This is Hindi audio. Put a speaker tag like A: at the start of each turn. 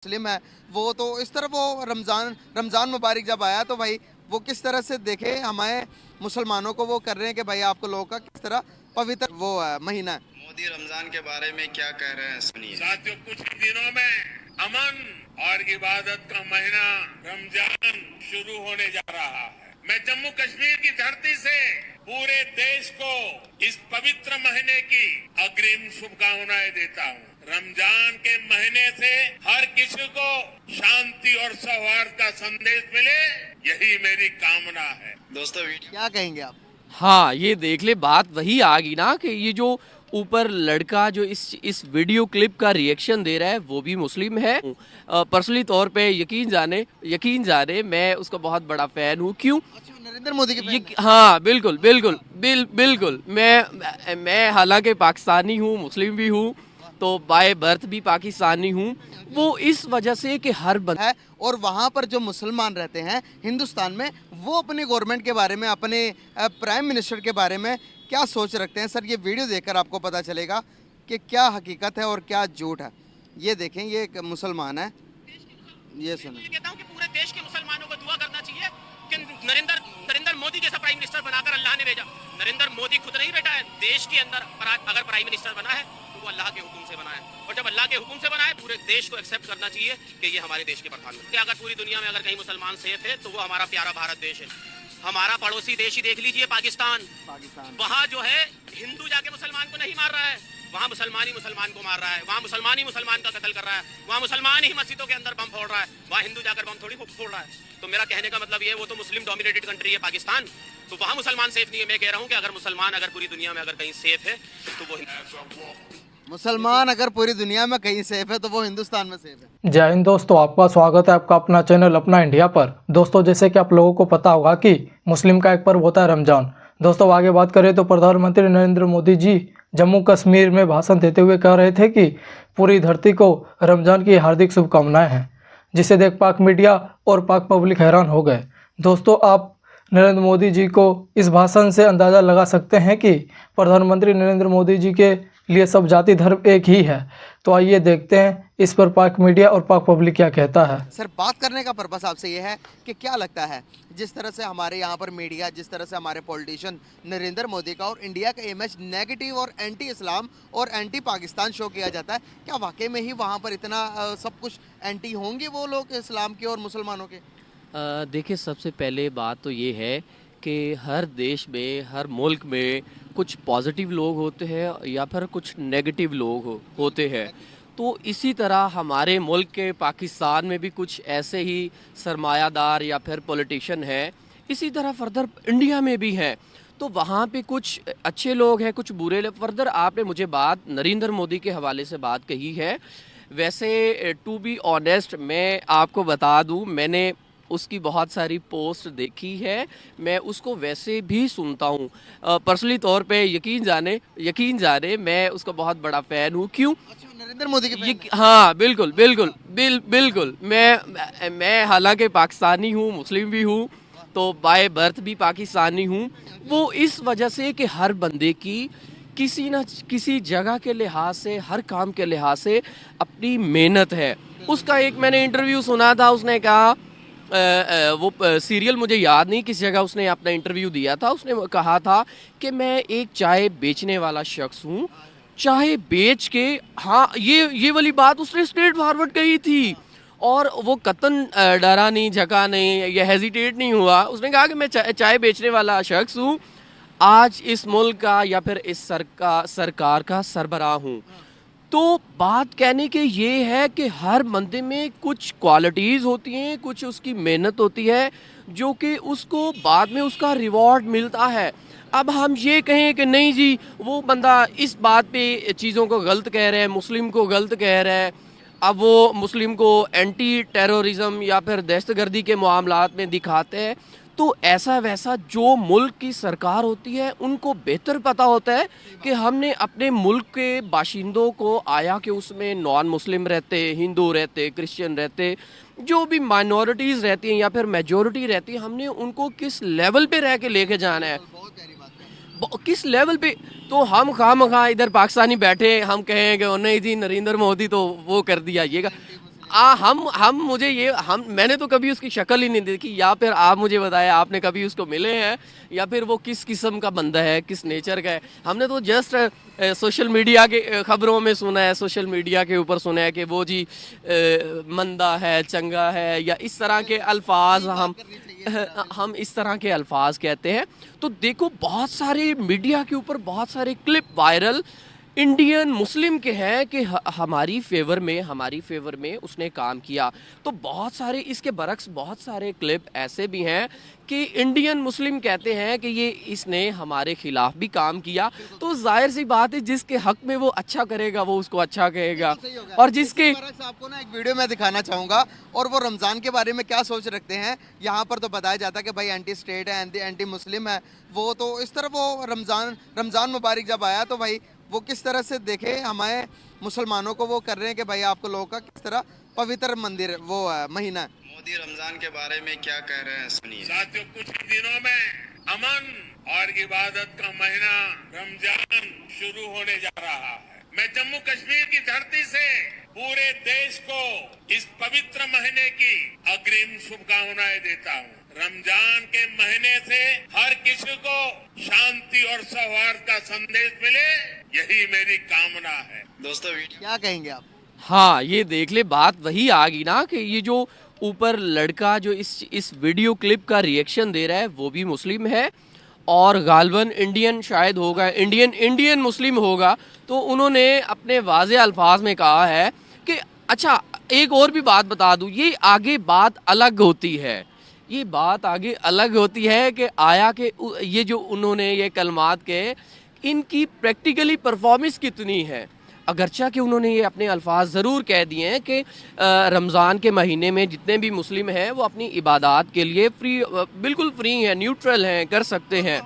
A: मुस्लिम है वो तो इस तरह वो रमज़ान मुबारक जब आया तो भाई वो किस तरह से देखे हमारे मुसलमानों को वो कर रहे हैं कि भाई आपको लोगों का किस तरह पवित्र वो है महीना है।
B: मोदी रमजान के बारे में क्या कह रहे हैं सुनिए।
C: साथियों, कुछ ही दिनों में अमन और इबादत का महीना रमजान शुरू होने जा रहा है। मैं जम्मू कश्मीर की धरती से पूरे देश को इस पवित्र महीने की अग्रिम शुभकामनाएं देता हूं। रमजान के महीने से हर किसी को शांति और सौहार्द का संदेश मिले, यही मेरी कामना है।
B: दोस्तों
A: क्या कहेंगे आप?
D: हाँ, ये देख ले, बात वही आ गई ना कि ये जो ऊपर लड़का जो इस वीडियो क्लिप का रिएक्शन दे रहा है वो भी मुस्लिम है। पर्सनली तौर पे यकीन जाने मैं उसका बहुत बड़ा फैन हूँ। क्यों?
A: अच्छा, नरेंद्र मोदी के फैन हैं?
D: हाँ, बिल्कुल मैं हालांकि पाकिस्तानी हूँ, मुस्लिम भी हूँ, तो बाय बर्थ भी पाकिस्तानी हूँ। वो इस वजह से कि हर बंदा
A: है और वहाँ पर जो मुसलमान रहते हैं हिंदुस्तान में वो अपने गवर्नमेंट के बारे में अपने प्राइम मिनिस्टर के बारे में क्या सोच रखते हैं। सर ये वीडियो देखकर आपको पता चलेगा कि क्या हकीकत है और क्या झूठ है। ये देखें, ये एक मुसलमान है, ये सुनो।
E: कहता हूं कि पूरे देश के मुसलमानों को दुआ करना चाहिए कि नरेंद्र मोदी जैसा प्राइम मिनिस्टर बनाकर अल्लाह ने भेजा। नरेंद्र मोदी खुद नहीं बैठा है देश के अंदर, अगर प्राइम मिनिस्टर बना है तो वो अल्लाह के हुक्म से बना है, और जब अल्लाह के हुक्म से बना है पूरे देश को एक्सेप्ट करना चाहिए कि ये हमारे देश के प्रधानमंत्री। अगर पूरी दुनिया में अगर कहीं मुसलमान सेफ है तो वो हमारा प्यारा भारत देश है। हमारा पड़ोसी देश ही देख लीजिए, पाकिस्तान। वहाँ जो है हिंदू जाके मुसलमान को नहीं मार रहा है, वहाँ मुसलमान ही मुसलमान को मार रहा है, वहाँ मुसलमान ही मुसलमान का कत्ल कर रहा है, वहाँ मुसलमान ही मस्जिदों के अंदर बम फोड़ रहा है, वहाँ हिंदू जाकर बम थोड़ी फोड़ रहा है। तो मेरा कहने का मतलब ये, वो तो मुस्लिम डोमिनेटेड कंट्री है पाकिस्तान, तो वहाँ मुसलमान सेफ नहीं है। मैं कह रहा हूँ कि अगर मुसलमान अगर पूरी दुनिया में अगर कहीं सेफ है तो वो
A: मुसलमान अगर पूरी दुनिया में कहीं सेफ है तो वो हिंदुस्तान में सेफ है।
F: जय हिंद दोस्तों, आपका स्वागत है आपका अपना चैनल अपना इंडिया पर। दोस्तों, जैसे कि आप लोगों को पता होगा कि मुस्लिम का एक पर्व होता है रमजान। दोस्तों, आगे बात करें तो प्रधानमंत्री नरेंद्र मोदी जी जम्मू कश्मीर में भाषण देते हुए कह रहे थे कि पूरी धरती को रमजान की हार्दिक शुभकामनाएं हैं, जिसे देख पाक मीडिया और पाक पब्लिक हैरान हो गए। दोस्तों, आप नरेंद्र मोदी जी को इस भाषण से अंदाज़ा लगा सकते हैं कि प्रधानमंत्री नरेंद्र मोदी जी के लिए सब जाति धर्म एक ही है। तो आइए देखते हैं इस पर पाक मीडिया और पाक पब्लिक क्या कहता है।
A: सर, बात करने का पर्पस आपसे ये है कि क्या लगता है जिस तरह से हमारे यहाँ पर मीडिया, जिस तरह से हमारे पॉलिटिशियन नरेंद्र मोदी का और इंडिया का इमेज नेगेटिव और एंटी इस्लाम और एंटी पाकिस्तान शो किया जाता है, क्या वाकई में ही वहाँ पर इतना सब कुछ एंटी होंगे वो लोग इस्लाम के और मुसलमानों के?
D: देखिए, सबसे पहले बात तो ये है कि हर देश में, हर मुल्क में कुछ पॉजिटिव लोग होते हैं या फिर कुछ नेगेटिव लोग होते हैं। तो इसी तरह हमारे मुल्क के पाकिस्तान में भी कुछ ऐसे ही सरमायादार या फिर पॉलिटिशियन हैं, इसी तरह फर्दर इंडिया में भी हैं। तो वहाँ पे कुछ अच्छे लोग हैं, कुछ बुरे लोग। फर्दर आपने मुझे बात नरेंद्र मोदी के हवाले से बात कही है। वैसे टू बी ऑनेस्ट मैं आपको बता दूँ, मैंने उसकी बहुत सारी पोस्ट देखी है, मैं उसको वैसे भी सुनता हूँ। पर्सनली तौर पे यकीन जाने मैं उसका बहुत बड़ा फ़ैन हूँ। क्यों?
A: अच्छा, नरेंद्र मोदी के फैन हैं?
D: हाँ, बिल्कुल मैं हालांकि पाकिस्तानी हूँ, मुस्लिम भी हूँ, तो बाय बर्थ भी पाकिस्तानी हूँ। वो इस वजह से कि हर बंदे की किसी न किसी जगह के लिहाज से, हर काम के लिहाज से अपनी मेहनत है। उसका एक मैंने इंटरव्यू सुना था, उसने कहा वो सीरियल मुझे याद नहीं किस जगह उसने अपना इंटरव्यू दिया था, उसने कहा था कि मैं एक चाय बेचने वाला शख्स हूँ, चाय बेच के, हाँ ये वाली बात उसने स्ट्रेट फॉरवर्ड कही थी, और वो कतन डरा नहीं, झका नहीं या हेजिटेट नहीं हुआ। उसने कहा कि मैं चाय बेचने वाला शख्स हूँ, आज इस मुल्क का या फिर इस सरकार का सरबराह हूँ। तो बात कहने के ये है कि हर बंदे में कुछ क्वालिटीज़ होती हैं, कुछ उसकी मेहनत होती है जो कि उसको बाद में उसका रिवॉर्ड मिलता है। अब हम ये कहें कि नहीं जी वो बंदा इस बात पे चीज़ों को गलत कह रहा है, मुस्लिम को गलत कह रहा है, अब वो मुस्लिम को एंटी टेररिज्म या फिर दहशतगर्दी के मामलात में दिखाते हैं, तो ऐसा वैसा जो मुल्क की सरकार होती है उनको बेहतर पता होता है कि हमने अपने मुल्क के बाशिंदों को, आया कि उसमें नॉन मुस्लिम रहते, हिंदू रहते, क्रिश्चियन रहते, जो भी माइनॉरिटीज़ रहती हैं या फिर मेजॉरिटी रहती है, हमने उनको किस लेवल पे रह के लेके जाना है, किस लेवल पे। तो हम खामखा इधर पाकिस्तानी बैठे हम कहें कि नहीं जी नरेंद्र मोदी तो वो कर दिया, ये हम मुझे ये हम मैंने तो कभी उसकी शक्ल ही नहीं देखी, या फिर आप मुझे बताएं आपने कभी उसको मिले हैं, या फिर वो किस किस्म का बंदा है, किस नेचर का है। हमने तो जस्ट सोशल मीडिया के खबरों में सुना है, सोशल मीडिया के ऊपर सुना है कि वो जी मंदा है, चंगा है, या इस तरह के अल्फाज हम इस तरह के अल्फाज कहते हैं। तो देखो बहुत सारे मीडिया के ऊपर बहुत सारे क्लिप वायरल इंडियन मुस्लिम के हैं कि हमारी फेवर में उसने काम किया। तो बहुत सारे इसके बरक्स बहुत सारे क्लिप ऐसे भी हैं कि इंडियन मुस्लिम कहते हैं कि ये इसने हमारे खिलाफ भी काम किया। तो जाहिर सी बात है जिसके हक में वो अच्छा करेगा वो उसको अच्छा कहेगा, और जिसके
A: आपको ना एक वीडियो में दिखाना चाहूँगा, और वो रमज़ान के बारे में क्या सोच रखते हैं। यहाँ पर तो बताया जाता है कि भाई एंटी स्टेट है, एंटी मुस्लिम है वो, तो इस तरह वो रमज़ान मुबारक जब आया तो भाई वो किस तरह से देखे हमारे मुसलमानों को वो कर रहे हैं कि भाई आपको लोगों का किस तरह पवित्र मंदिर वो महीना है।
B: मोदी रमजान के बारे में क्या कह रहे हैं सुनिए।
C: साथियों, कुछ ही दिनों में अमन और इबादत का महीना रमजान शुरू होने जा रहा है। मैं जम्मू कश्मीर की धरती से पूरे देश को इस पवित्र महीने की अग्रिम शुभकामनाएं देता हूँ। रमजान के महीने से हर किसी को शांति और सौहार्द का संदेश मिले, यही मेरी कामना है।
B: दोस्तों वीडियो
A: क्या कहेंगे आप?
D: हाँ, ये देख ले, बात वही आ गई ना कि ये जो ऊपर लड़का जो इस वीडियो क्लिप का रिएक्शन दे रहा है वो भी मुस्लिम है, और गालबन इंडियन शायद होगा, इंडियन मुस्लिम होगा। तो उन्होंने अपने वाज़े अल्फाज में कहा है कि अच्छा, एक और भी बात बता दूं, ये आगे बात अलग होती है, ये बात आगे अलग होती है कि आया कि ये जो उन्होंने ये कलमात के इनकी प्रैक्टिकली परफॉर्मेंस कितनी है। अगरचा कि उन्होंने ये अपने अल्फाज ज़रूर कह दिए हैं कि रमज़ान के महीने में जितने भी मुस्लिम हैं वो अपनी इबादत के लिए बिल्कुल फ्री हैं, न्यूट्रल हैं, कर सकते हैं।